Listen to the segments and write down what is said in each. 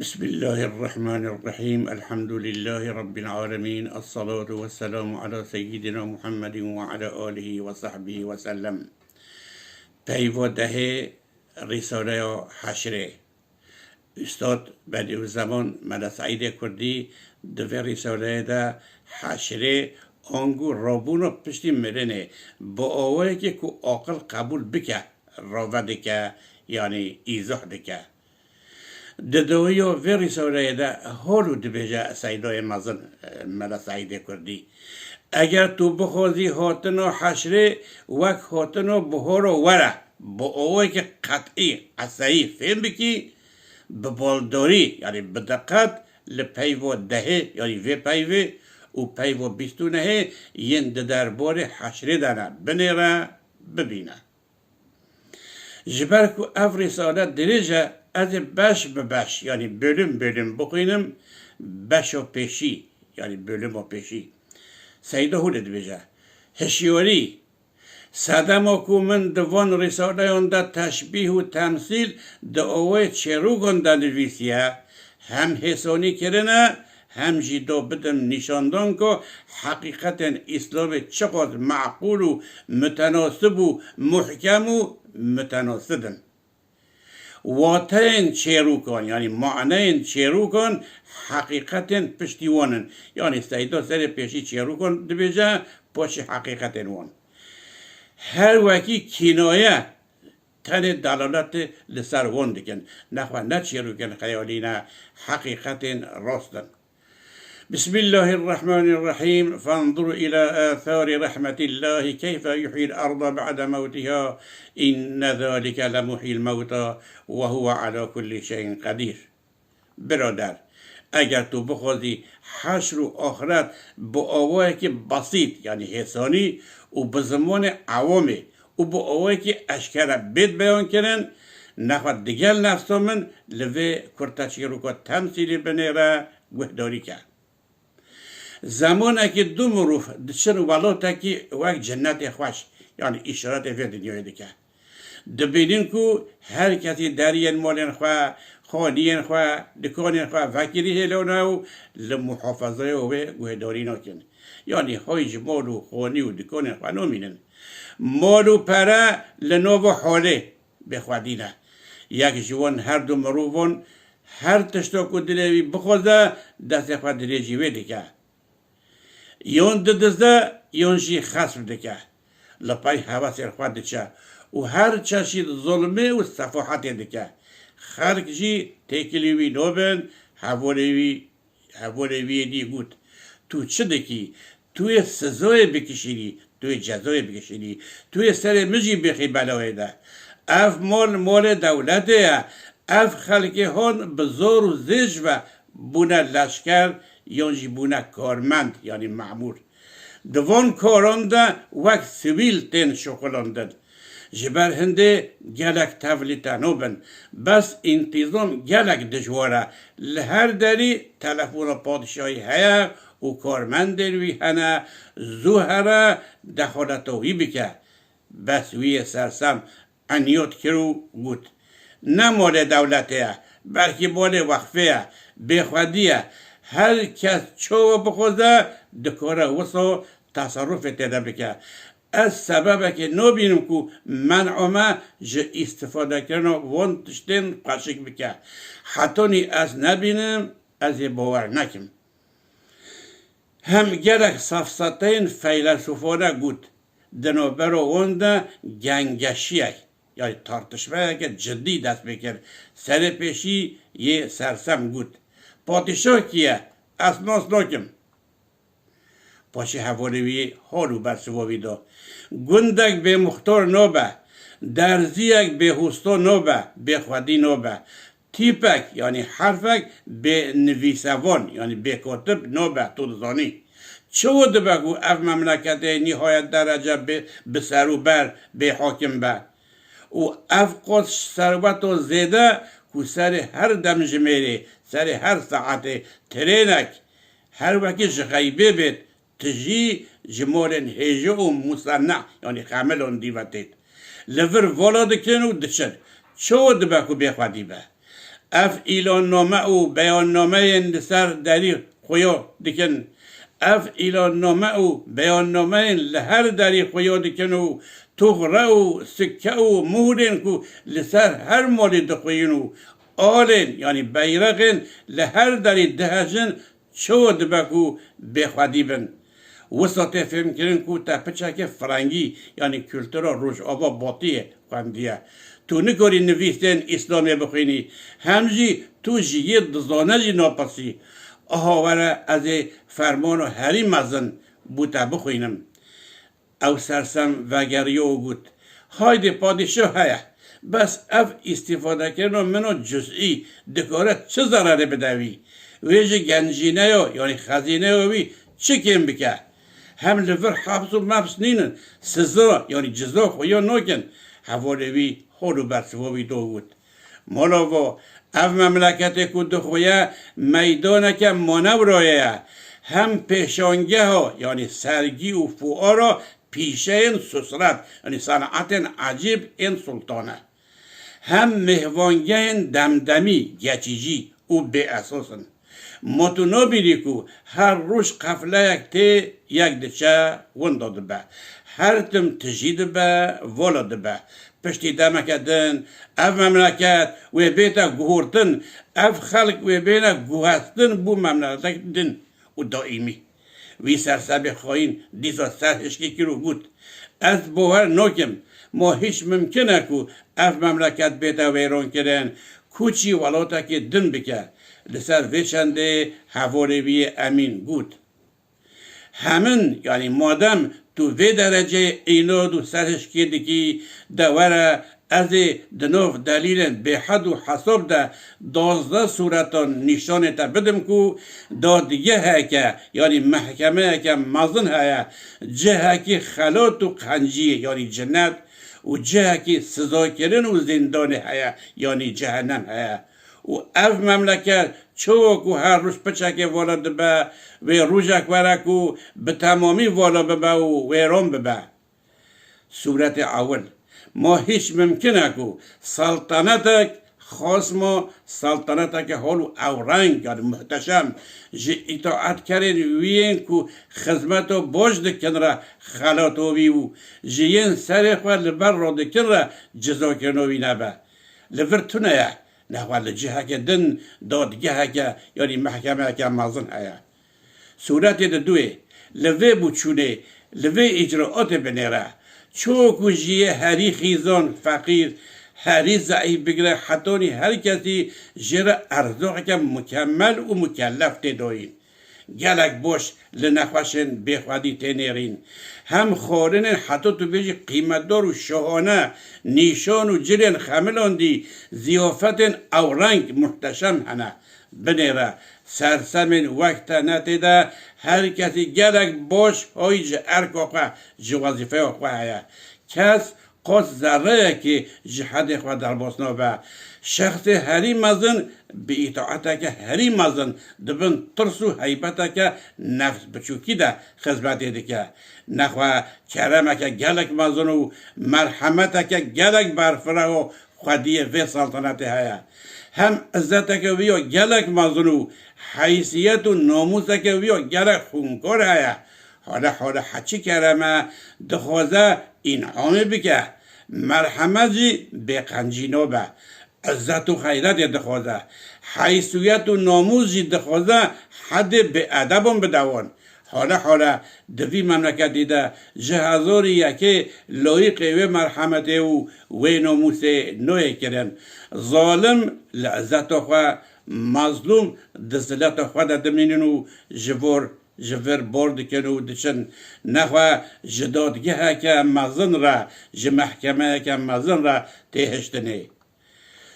بسم الله الرحمن الرحيم الحمد لله رب العالمين الصلاة والسلام على سيدنا محمد وعلى آله وصحبه وسلم پیوده رساله حشره استاد بدیع زمان ملا سعید کردی دو رساله ده حشره آنگو رابون پشتی مرنه با آوه که عاقل قبول بکه راوه دکه یعنی ایزاح دکه ددویو و رساله ده هولو دبیجه سیدای مزن ملا سعید کردی اگر تو بخوازی هاتنو حشره وک هاتنو بهارو وره با آوه که قطعی اصحی فهم بکی ببالداری یعنی بدقت لپیو دهه یعنی وی پیوه و پیو بیستونه ین دربار حشره دانه بنیره ببینه جبر که اف رساله درجه از بش به بش یعنی bölüm بخوینم بش و پیشی یعنی bölüm و پیشی سیده هوله دبیجه هشیوری صدم اکو من دوان رساله اونده تشبیه و تمثیل ده اوه چروگون ده نویسیه هم حسانی کرنه هم جیدو بدم نشاندان که حقیقتا اسلام چقدر معقول و متناسب و محکم و متناسبن واتین چروکان یعنی معنی چروکان حقیقتا پشتیوانن یعنی سیدا سر پیشی چروکان دبیجه پاش حقیقتا وان هر وکی کنایه تن دلالت لسر وان دکن نخواه نه چروکن خیالی نه حقیقتا راستن بسم الله الرحمن الرحيم فانظروا إلى آثار رحمة الله كيف يحيي الأرض بعد موتها إن ذلك لمحيي الموتى وهو على كل شيء قدير برادر اگر تو بخوادی حشر و آخرت با آوایی که بسیط یعنی حسانی و به زمان عوامه و با آوایی که اشکره بید بیان کنن نخواد دیگر نفسا من لوه کرتچی رو که تمثیلی بنیره گهداری کرد زمانه که دو مروف دچن ولاته که وقت جنت خوش یعنی اشارت في دنیای دیگه دبینین که هر کسی درین مالین خواه خانین خواه دکانین خواه وکیلی هلونه و لمحافظه و گوهداری نکن یعنی هایج مال و خانی و دکانین خواه نمینن مال و پره لنو حاله بخوادینه یک جوان هر دو مروفون هر تشتا که دلوی بخوازه دست خواه دلیجیوه دیگه یون ددزده یون جی خصم دکه لپای حواس خود دچه و هر چشید ظلمه و صفحات دکه خرق جی تکلیوی نوبن حوالوی دی گود تو چه دکی توی سزای بکشیدی توی جزای بکشیدی توی سر مجی بخی بلوه ده اف مال دولته اف خلقه هون بزار و زج و بونه لشکر یعنی بونه کارمند یعنی معمور دوان کاران ده وقت سویل تن شکلاندن جبر هنده گلک تولیتا نوبن بس انتظام گلک دجواره لهر داری تلفون پادشاهی هیا و کارمند دروی هنه زوهره دخالتوی بکه بس وی سرسم انیوت کرو گود نه مال دولته بلکه مال وقفه بخودیه هر کس چو بخوزه دکاره وصو تصرف تده بکه از سببه که نبینم که منعومه جه استفاده کردن وان تشتین قشک بکه حتی نی از نبینم از باور نکم هم گرک صفصتین فیلسوفانه گود دنوبر وانده گنگشیه یعنی تارتشمه که جدی دست بکر سر پیشی یه سرسم گود پادشاه کیه اسناس ناکم پاشه حوالوی حالو برسواوی دا گندک به مختار نابه درزیک به هستا نابه به خودی نابه تیپک یعنی حرفک به نویسوان یعنی به کاتب نابه تو دزانی چه ده بگو اف مملکت نهایت درجه به سر و بر به حاکم به و اف قد ثروت و زیده که سر هر دم جمیره سر هر ساعت ترینک هر وقتی غیبه بید تجی جمالن هجه و مصنع یعنی خاملون دیوتید لور والا دکن و دشد چو دبکو بخوادی به اف ایلان نامه و بیان نامه لسر دری خویا دکن اف ایلان نامه و بیان نامه لهر دری خویا دکن و تغره و سکه و مهرین کو لسر هر مالی دخوینو آلین یعنی بیرقین لهر دری دهجن چو دبکو بخوادی بن وسط فهم کردن کو تا پچک فرنگی یعنی کلتور روش آبا باطیه خواندیه تو نکاری نویستن اسلامی بخوینی همجی تو جیه دزانه جی ناپسی آهاوره از فرمان و هری مزن بوتا بخوینم او سرسم وگریو گود هایده پادشاه هیا بس اف استفاده کردن منو جزئی دکارت چه ضرره بدوی ویژه گنجینه یعنی خزینه وی چه کم بکه هم لفر حبس و مبس نینن سزا یعنی جزا خویا نوکن حوالوی خورو برسوابی دو بود مالاوا اف مملکت کود خویا میدانه که مانو رایه هم پیشانگه ها یعنی سرگی و فوعا را پیشه این سسرت یعنی صنعت عجیب این سلطانه هم مهوانگه این دمدمی گچیجی او به اساسن متونا بیری کو هر روش قفله یک تی یک دچه ونداده به هر تم تجید به ولاده به پشتی دمکدن اف مملکت و بیتا گوهرتن اف خلق و بینا گوهستن بو مملکت دن و دائمی وی سرسب خواهین دیسا سرهشکی کی رو بود از باور ناکم ما هیچ ممکنه کو اف مملکت بیتا ویران کردن کوچی ولاتا که دن بکر لسر وچنده حواروی امین بود همین یعنی مادم تو وی درجه ایناد و سرش کرده که دوره از دنوف دلیل به حد و حساب ده 12 صورتان نشانه تا بدم کو دادگه ها که یعنی محکمه ها که مزن ها جه که خلات و قنجیه یعنی جنت و جه که سزا کردن و زندان ها یعنی جهنم ها و اف مملکت چوکو هر روز پچک والد به و روزک ورکو به تمامی والا به و ویران به صورت اول ما هیچ ممکنه کو سلطنتک خاص ما سلطنتک حال او رنگ یعنی محتشم جی اطاعت کرد وین کو خدمت و باج دکن را خلاتو ویو جیین سر خواه لبر را دکن را جزا کنوی نبه لورتونه نحوال جهه که دن دادگه که یعنی محکمه که مازن هیا صورت دوی لوه بچونه لوه اجراعات بنیره چوکو جیه هری خیزان فقیر هری ضعیف بگیره حتانی هر کسی جره ارزاق که مکمل و مکلف تداین گلک باش لنخوشن بخوادی تنیرین هم خارن حتی تو بیجی قیمتدار و شاهانه نیشان و جرین خملان دی زیافتن او رنگ محتشم هنه بنیره سرسمین وقت نتیده هر کسی گلک باش هایج ارکاقه جوازیفه خواه کس قاس ذره که جهد خواه در باسنا به شخص هری مزن به اطاعت که هری مزن دبن ترس و حیبت که نفس بچوکی ده خدمت ده که نخواه کرم که گلک مزن و مرحمت که گلک برفره و خودی و سلطنت هیا هم عزت که ویا گلک مزن و حیثیت و ناموس که ویا گلک خونکار هیا حالا حچی کرمه دخوازه انعامه بکه مرحمت جی به قنجینو به عزت و خیرت دخوازه حیثیت و ناموز جی دخوازه حد به ادبم بدوان حالا دوی مملکت دیده جهازاری یکی لایق و مرحمت و ناموس نوی کرن ظالم لعزت خواه مظلوم دزلت خواه دمینن و جور برد کنو دچن نخواه جدادگه ها که مزن را محکمه که مزن را تهشتنه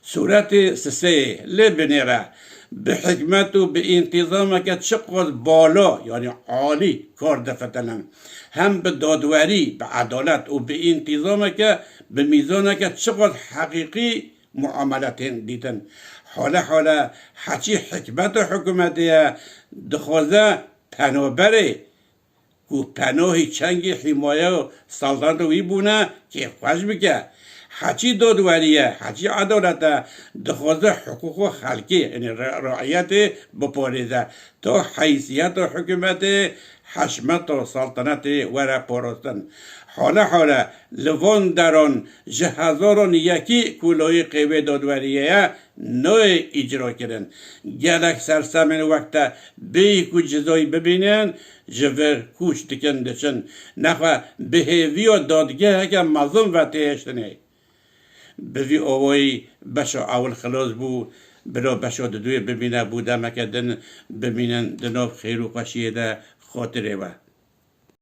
صورت سسه لبنه را به حکمت و به انتظام که چقدر بالا یعنی عالی کار دفتنن هم به دادوری به عدالت و به انتظام که به میزان که چقدر حقیقی معاملت دیدن حالا حچی حکمت و حکومتی دخوازه پنابره که پناهی چنگ حمایه و سلطنت وی بونه که خوش بکه حچی دادواریه حچی عدالت دخوازه حقوق خلقی یعنی رعایت بپاریزه تا حیثیت و حکومت حشمت و سلطنت ورا پاراستن حالا لوان دران هزاران یکی کولای قوه دادوریه نوع اجرا کردن گلک سرسمن وقتا بی کو جزایی ببینن جور کوش دکن دشن نخواه بهوی و دادگه که مظلوم و تیشتنه بوی آوایی بشا اول خلاص بو بلا بشا دوی ببینه بوده مکدن ببینن دناب خیر و خوشیه ده خاطره و